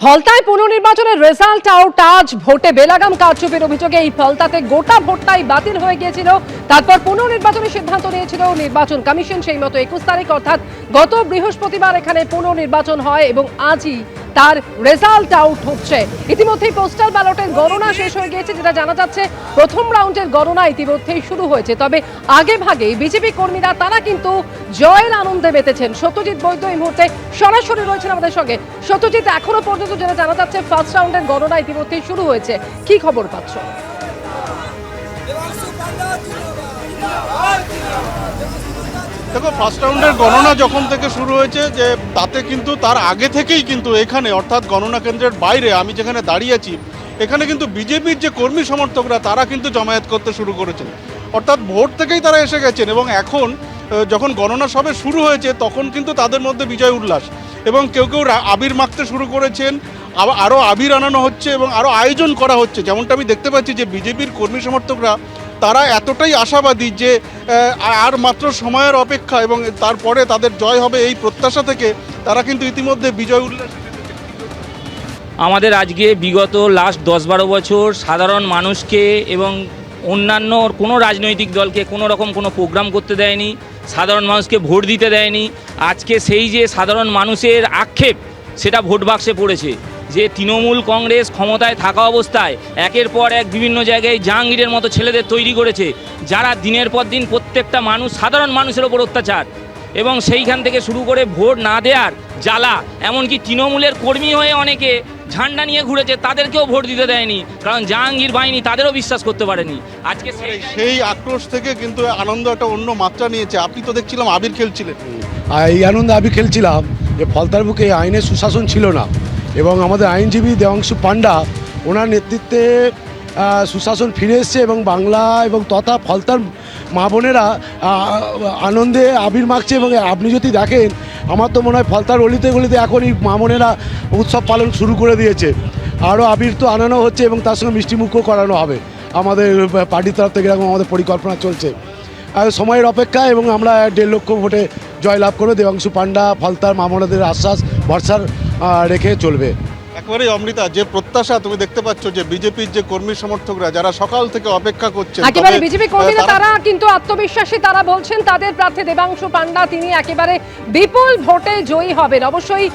ফলতায় পুনর্নির্বাচনের result out আজ। ভোটে বেলাগাম কারচুপির অভিযোগে এই ফলতাতে গোটা ভোটটাই বাতিল হয়ে গিয়েছিল। তারপর পুনর্নির্বাচনের সিদ্ধান্ত নিয়েছিল নির্বাচন কমিশন। সেই মতো 21 তারিখ অর্থাৎ গত বৃহস্পতিবার এখানে পুনর্নির্বাচন হয় এবং আজই তার রেজাল্ট আউট হচ্ছে। ইতিমধ্যেই পোস্টাল ব্যালটের গণনা শেষ হয়ে গিয়েছে, যেটা জানা যাচ্ছে প্রথম রাউন্ডের গণনা ইতিমধ্যেই শুরু হয়েছে। তবে আগে ভাগেই বিজেপি কর্মীরা তারা কিন্তু জয়ের আনন্দে মেতেছেন। সত্যজিৎ বৈদ্য এই মুহূর্তে সরাসরি রয়েছেন আমাদের সঙ্গে। সত্যজিৎ, এখনো পর্যন্ত যেটা জানা যাচ্ছে ফার্স্ট রাউন্ডের গণনা ইতিমধ্যেই শুরু হয়েছে, কি খবর পাচ্ছ? দেখো, ফার্স্ট রাউন্ডের গণনা যখন থেকে শুরু হয়েছে যে তাতে কিন্তু তার আগে থেকেই কিন্তু এখানে অর্থাৎ গণনা কেন্দ্রের বাইরে আমি যেখানে দাঁড়িয়ে আছি এখানে কিন্তু বিজেপির যে কর্মী সমর্থকরা তারা কিন্তু জমায়েত করতে শুরু করেছেন। অর্থাৎ ভোট থেকেই তারা এসে গেছেন এবং এখন যখন গণনা সবে শুরু হয়েছে তখন কিন্তু তাদের মধ্যে বিজয় উল্লাস এবং কেউ কেউ আবির মাখতে শুরু করেছেন, আরও আবির আনানো হচ্ছে এবং আরও আয়োজন করা হচ্ছে। যেমনটা আমি দেখতে পাচ্ছি যে বিজেপির কর্মী সমর্থকরা তারা এতটাই আশাবাদী যে আর মাত্র সময়ের অপেক্ষা এবং তারপরে তাদের জয় হবে এই প্রত্যাশা থেকে তারা কিন্তু ইতিমধ্যে বিজয় উল্লাস। আমাদের আজকে বিগত লাস্ট 10-12 বছর সাধারণ মানুষকে এবং অন্যান্য কোনো রাজনৈতিক দলকে কোনো রকম কোনো প্রোগ্রাম করতে দেয়নি, সাধারণ মানুষকে ভোট দিতে দেয়নি। আজকে সেই যে সাধারণ মানুষের আক্ষেপ সেটা ভোট বাক্সে পড়েছে যে তৃণমূল কংগ্রেস ক্ষমতায় থাকা অবস্থায় একের পর এক বিভিন্ন জায়গায় জাহাঙ্গীরের মতো ছেলেদের তৈরি করেছে, যারা দিনের পর দিন প্রত্যেকটা মানুষ সাধারণ মানুষের ওপর অত্যাচার এবং সেইখান থেকে শুরু করে ভোট না দেওয়ার জ্বালা, এমনকি তৃণমূলের কর্মী হয়ে অনেকে ঝান্ডা নিয়ে ঘুরেছে, তাদেরকেও ভোট দিতে দেয়নি, কারণ জাহাঙ্গীর বাহিনী তাদেরও বিশ্বাস করতে পারেনি। আজকে সেই আক্রোশ থেকে কিন্তু আনন্দ একটা অন্য মাত্রা নিয়েছে। আপনি তো দেখছিলাম আবির খেলছিলেন। এই আনন্দে আমি খেলছিলাম যে ফলতার বুকে আইনের সুশাসন ছিল না এবং আমাদের আইনজীবী দেবাংশু পান্ডা ওনার নেতৃত্বে সুশাসন ফিরে এসছে এবং বাংলা এবং তথা ফলতার মা বোনেরা আনন্দে আবির মাখছে। এবং আপনি যদি দেখেন আমার তো মনে হয় ফলতার অলিতে গলিতে এখনই মা বোনেরা উৎসব পালন শুরু করে দিয়েছে। আরও আবির তো আনানো হচ্ছে এবং তার সঙ্গে মিষ্টিমুখও করানো হবে। আমাদের পার্টির তরফ থেকে এরকম আমাদের পরিকল্পনা চলছে। সময়ের অপেক্ষা এবং আমরা 1.5 লক্ষ ভোটে জয়লাভ করবে। দেবাংশু পান্ডা ফলতার মামলাদের আশ্বাস ভরসার রেখে চলবে। একবারেই অমৃতা, যে প্রত্যাশা তুমি দেখতে পাচ্ছ যে বিজেপির যে কর্মী সমর্থকরা যারা সকাল থেকে অপেক্ষা করছেন, একেবারে বিজেপি কর্মীরা তারা কিন্তু আত্মবিশ্বাসী। তারা বলছেন তাদের প্রার্থী দেবাংশু পান্ডা তিনি একেবারে বিপুল ভোটে জয়ী হবেন। অবশ্যই